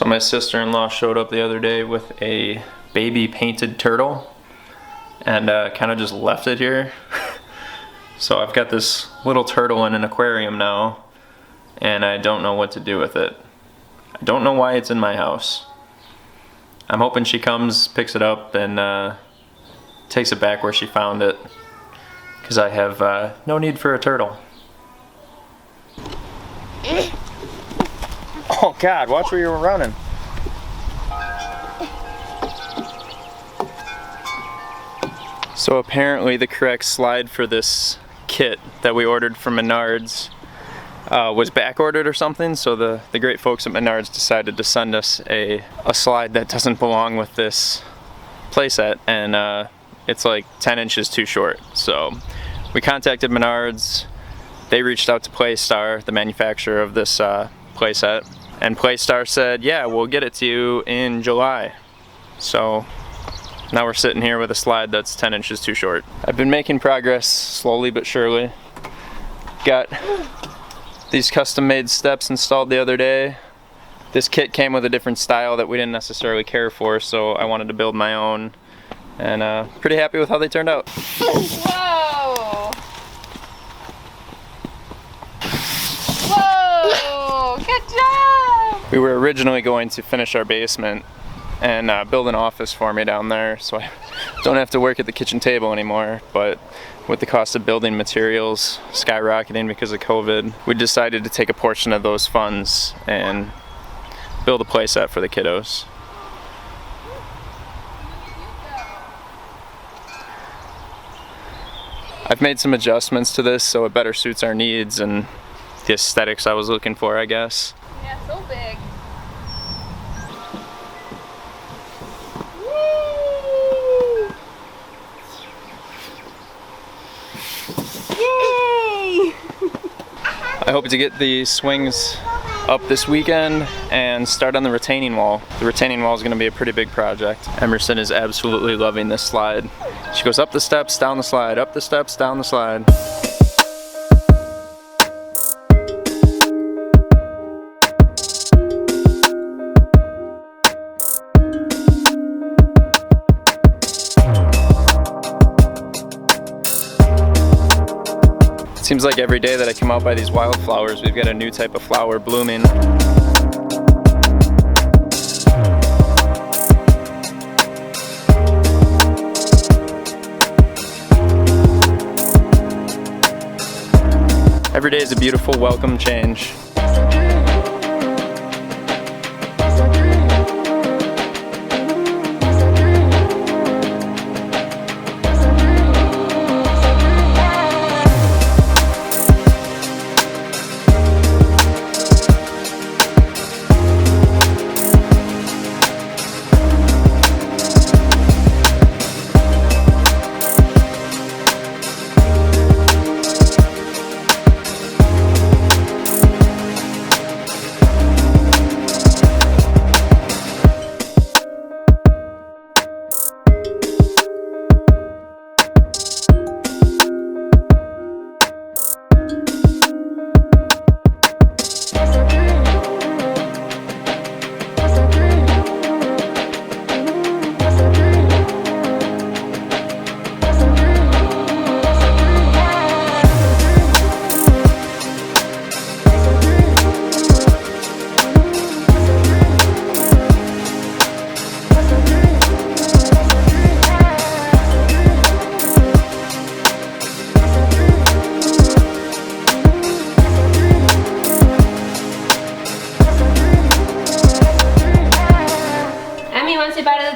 So my sister-in-law showed up the other day with a baby painted turtle and kind of just left it here. So I've got this little turtle in an aquarium now and I don't know what to do with it. I don't know why it's in my house. I'm hoping she comes, picks it up, and takes it back where she found it, because I have no need for a turtle. Oh God, watch where you were running. So apparently the correct slide for this kit that we ordered from Menards was back ordered or something, so the great folks at Menards decided to send us a slide that doesn't belong with this playset, and it's like 10 inches too short. So we contacted Menards, they reached out to Playstar, the manufacturer of this playset, and Playstar said, yeah, we'll get it to you in July. So now we're sitting here with a slide that's 10 inches too short. I've been making progress slowly but surely. Got these custom made steps installed the other day. This kit came with a different style that we didn't necessarily care for, so I wanted to build my own, and pretty happy with how they turned out. Whoa! Whoa! Good job! We were originally going to finish our basement and build an office for me down there so I don't have to work at the kitchen table anymore, but with the cost of building materials skyrocketing because of COVID, we decided to take a portion of those funds and build a playset for the kiddos. I've made some adjustments to this so it better suits our needs and the aesthetics I was looking for, I guess. Yeah, so big. I hope to get the swings up this weekend and start on the retaining wall. The retaining wall is going to be a pretty big project. Emerson is absolutely loving this slide. She goes up the steps, down the slide, up the steps, down the slide. Seems like every day that I come out by these wildflowers, we've got a new type of flower blooming. Every day is a beautiful welcome change.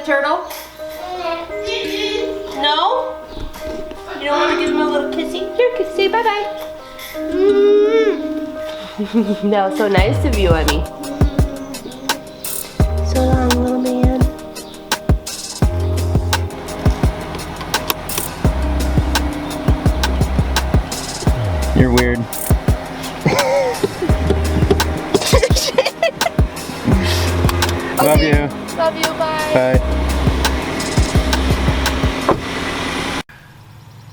Turtle? No? You don't want to give him a little kissy? Here, say bye-bye. That was so nice of you, Emmy. So long, little man. You're weird. Love you. Love you, bye. Bye.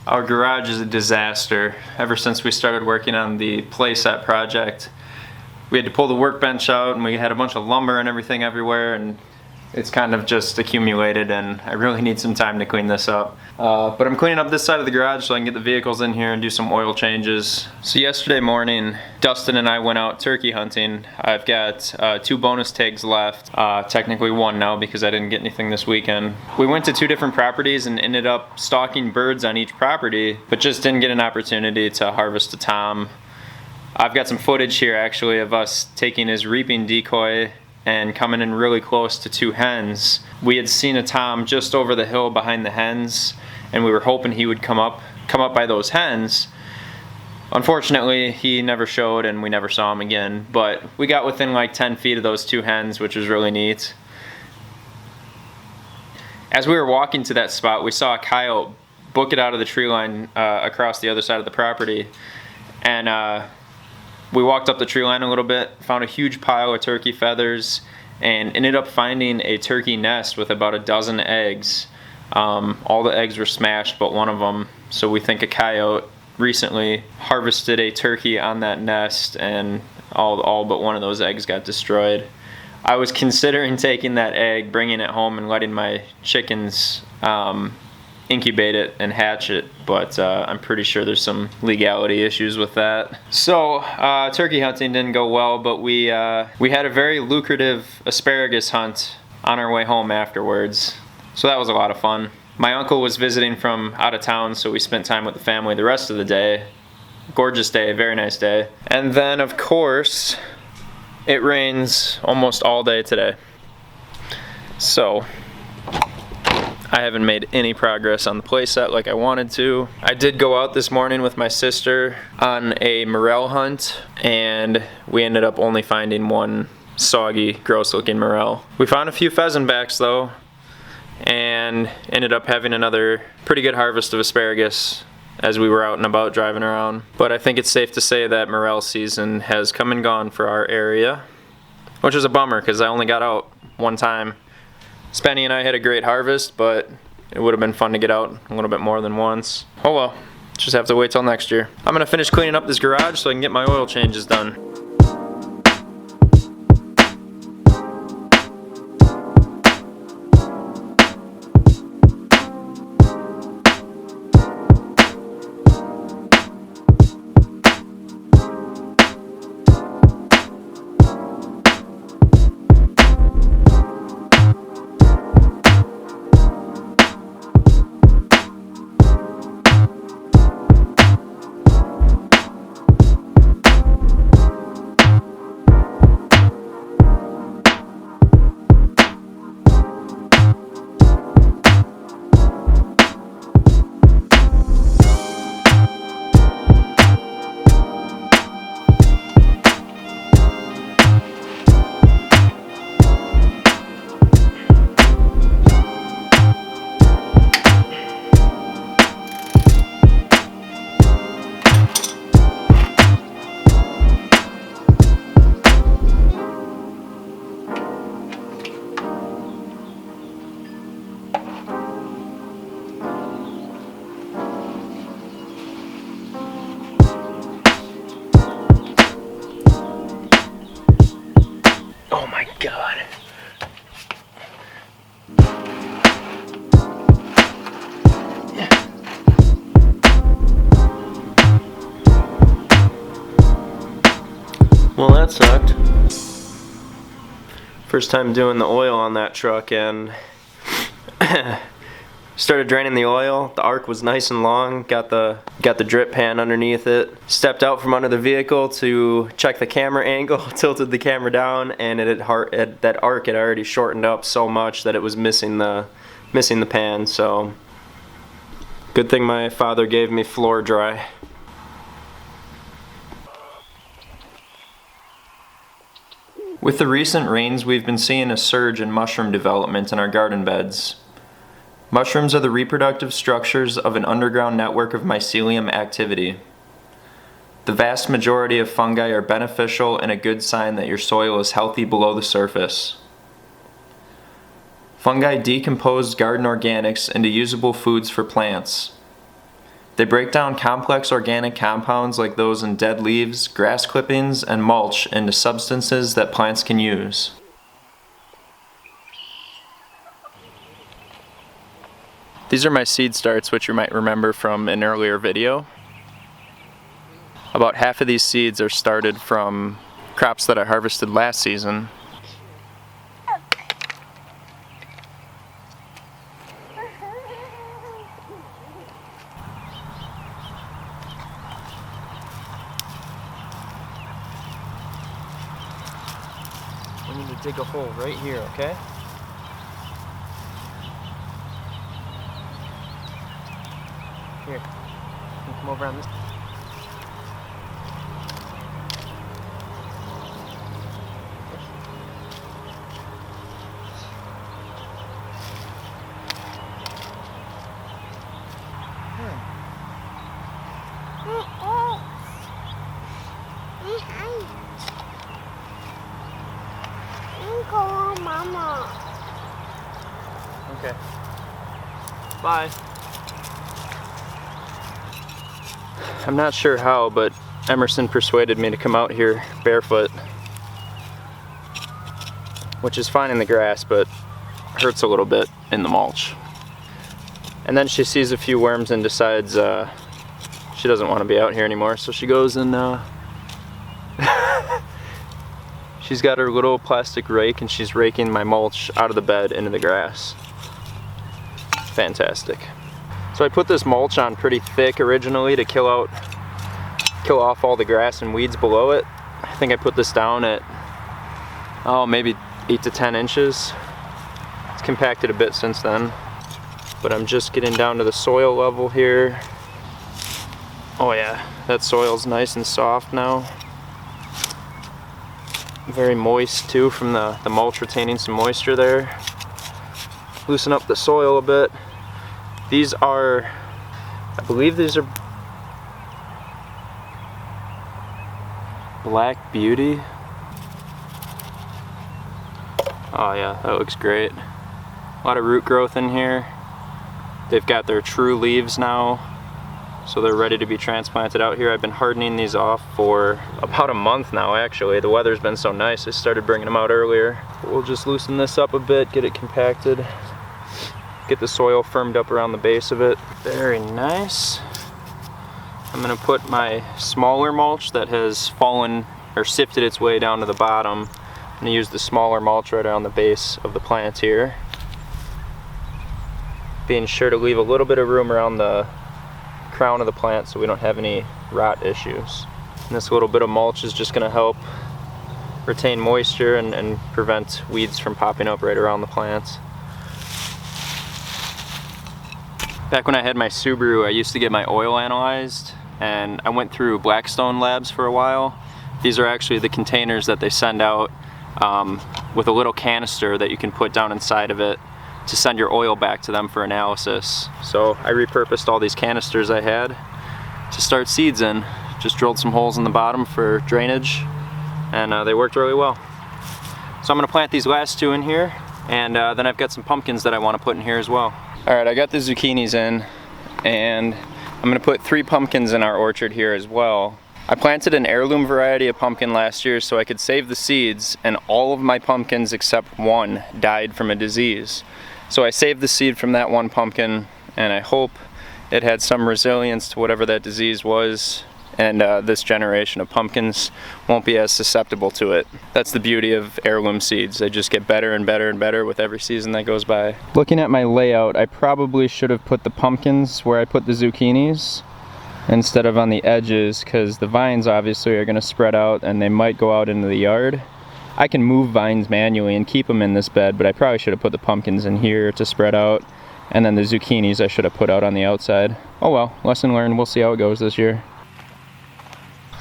Our garage is a disaster. Ever since we started working on the playset project, we had to pull the workbench out and we had a bunch of lumber and everything everywhere, and it's kind of just accumulated, and I really need some time to clean this up. But I'm cleaning up this side of the garage so I can get the vehicles in here and do some oil changes. So yesterday morning, Dustin and I went out turkey hunting. I've got 2 bonus tags left, technically 1 now because I didn't get anything this weekend. We went to 2 different properties and ended up stalking birds on each property, but just didn't get an opportunity to harvest a tom. I've got some footage here actually of us taking his reaping decoy and coming in really close to 2 hens. We had seen a tom just over the hill behind the hens, and we were hoping he would come up by those hens. Unfortunately, he never showed and we never saw him again, but we got within like 10 feet of those 2 hens, which was really neat. As we were walking to that spot, we saw a coyote book it out of the tree line across the other side of the property, and we walked up the tree line a little bit, found a huge pile of turkey feathers, and ended up finding a turkey nest with about a dozen eggs. All the eggs were smashed but one of them, so we think a coyote recently harvested a turkey on that nest, and all but one of those eggs got destroyed. I was considering taking that egg, bringing it home, and letting my chickens incubate it and hatch it, but I'm pretty sure there's some legality issues with that. So turkey hunting didn't go well, but we had a very lucrative asparagus hunt on our way home afterwards, so that was a lot of fun. My uncle was visiting from out of town, so we spent time with the family the rest of the day. Gorgeous day, very nice day. And then of course it rains almost all day today, so I haven't made any progress on the playset like I wanted to. I did go out this morning with my sister on a morel hunt, and we ended up only finding 1 soggy, gross looking morel. We found a few pheasant backs though, and ended up having another pretty good harvest of asparagus as we were out and about driving around. But I think it's safe to say that morel season has come and gone for our area, which is a bummer because I only got out 1 time. Spenny and I had a great harvest, but it would have been fun to get out a little bit more than once. Oh well, just have to wait till next year. I'm gonna finish cleaning up this garage so I can get my oil changes done. Well, that sucked. First time doing the oil on that truck, and started draining the oil. The arc was nice and long. Got the drip pan underneath it. Stepped out from under the vehicle to check the camera angle. Tilted the camera down, and that arc had already shortened up so much that it was missing the pan. So good thing my father gave me floor dry. With the recent rains, we've been seeing a surge in mushroom development in our garden beds. Mushrooms are the reproductive structures of an underground network of mycelium activity. The vast majority of fungi are beneficial and a good sign that your soil is healthy below the surface. Fungi decompose garden organics into usable foods for plants. They break down complex organic compounds like those in dead leaves, grass clippings, and mulch into substances that plants can use. These are my seed starts, which you might remember from an earlier video. About half of these seeds are started from crops that I harvested last season. We need to dig a hole right here, okay? Here, you come over on this. Mama. Okay. Bye. I'm not sure how, but Emerson persuaded me to come out here barefoot, which is fine in the grass, but hurts a little bit in the mulch. And then she sees a few worms and decides she doesn't want to be out here anymore, so she goes and she's got her little plastic rake and she's raking my mulch out of the bed into the grass. Fantastic. So I put this mulch on pretty thick originally to kill off all the grass and weeds below it. I think I put this down at, maybe 8 to 10 inches. It's compacted a bit since then, but I'm just getting down to the soil level here. Oh yeah, that soil's nice and soft now. Very moist too from the mulch retaining some moisture there. Loosen up the soil a bit. These are, I believe these are Black Beauty. Oh yeah, that looks great. A lot of root growth in here. They've got their true leaves now, so they're ready to be transplanted out here. I've been hardening these off for about a month now actually. The weather's been so nice, I started bringing them out earlier. We'll just loosen this up a bit, get it compacted, get the soil firmed up around the base of it. Very nice. I'm gonna put my smaller mulch that has fallen or sifted its way down to the bottom. I'm gonna use the smaller mulch right around the base of the plant here. Being sure to leave a little bit of room around the crown of the plant so we don't have any rot issues. And this little bit of mulch is just going to help retain moisture and prevent weeds from popping up right around the plants. Back when I had my Subaru, I used to get my oil analyzed, and I went through Blackstone Labs for a while. These are actually the containers that they send out with a little canister that you can put down inside of it to send your oil back to them for analysis. So I repurposed all these canisters I had to start seeds in. Just drilled some holes in the bottom for drainage, and they worked really well. So I'm gonna plant these last two in here, and then I've got some pumpkins that I wanna put in here as well. All right, I got the zucchinis in, and I'm gonna put 3 pumpkins in our orchard here as well. I planted an heirloom variety of pumpkin last year so I could save the seeds, and all of my pumpkins except one died from a disease. So I saved the seed from that one pumpkin, and I hope it had some resilience to whatever that disease was, and this generation of pumpkins won't be as susceptible to it. That's the beauty of heirloom seeds. They just get better and better and better with every season that goes by. Looking at my layout, I probably should have put the pumpkins where I put the zucchinis instead of on the edges, because the vines obviously are going to spread out and they might go out into the yard. I can move vines manually and keep them in this bed, but I probably should have put the pumpkins in here to spread out, and then the zucchinis I should have put out on the outside. Oh well, lesson learned. We'll see how it goes this year.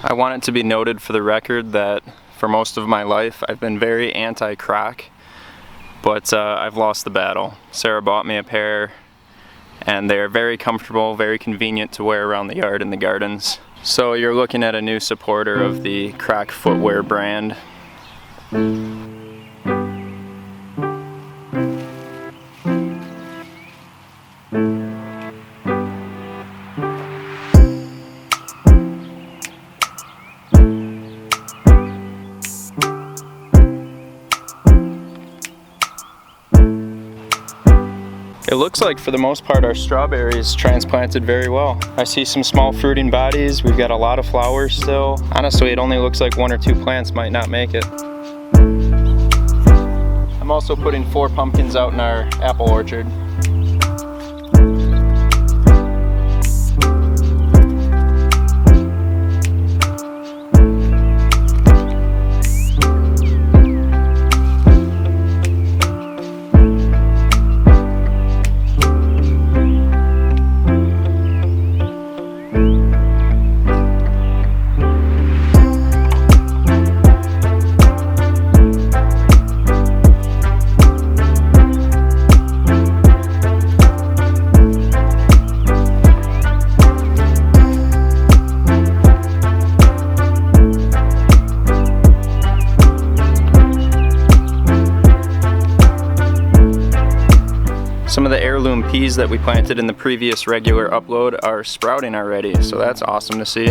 I want it to be noted for the record that for most of my life I've been very anti-croc, but I've lost the battle. Sarah bought me a pair, and they are very comfortable, very convenient to wear around the yard and the gardens. So you're looking at a new supporter of the Croc footwear brand. It looks like for the most part our strawberries transplanted very well. I see some small fruiting bodies. We've got a lot of flowers still. Honestly, it only looks like 1 or 2 plants might not make it. I'm also putting 4 pumpkins out in our apple orchard. Some of the heirloom peas that we planted in the previous regular upload are sprouting already, so that's awesome to see.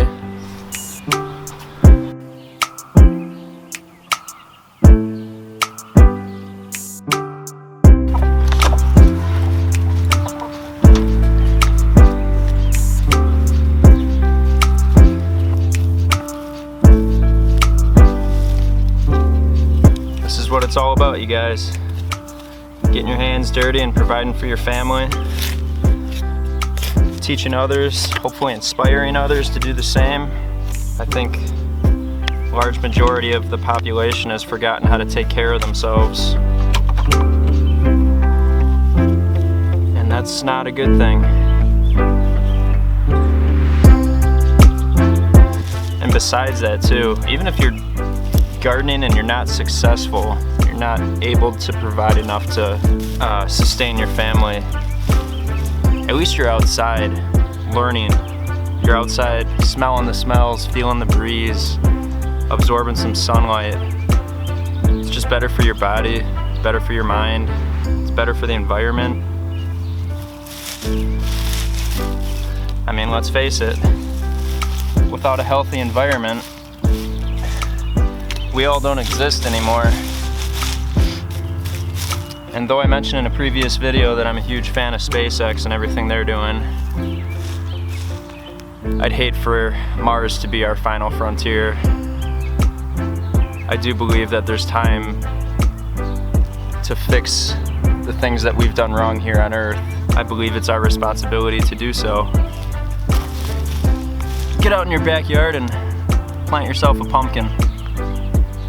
This is what it's all about, you guys. Getting your hands dirty and providing for your family. Teaching others, hopefully inspiring others to do the same. I think a large majority of the population has forgotten how to take care of themselves. And that's not a good thing. And besides that too, even if you're gardening and you're not successful, you're not able to provide enough to sustain your family, at least you're outside learning. You're outside smelling the smells, feeling the breeze, absorbing some sunlight. It's just better for your body, it's better for your mind, it's better for the environment. I mean, let's face it, without a healthy environment, we all don't exist anymore. And though I mentioned in a previous video that I'm a huge fan of SpaceX and everything they're doing, I'd hate for Mars to be our final frontier. I do believe that there's time to fix the things that we've done wrong here on Earth. I believe it's our responsibility to do so. Get out in your backyard and plant yourself a pumpkin,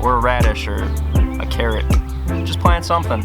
or a radish, or a carrot. Just plant something.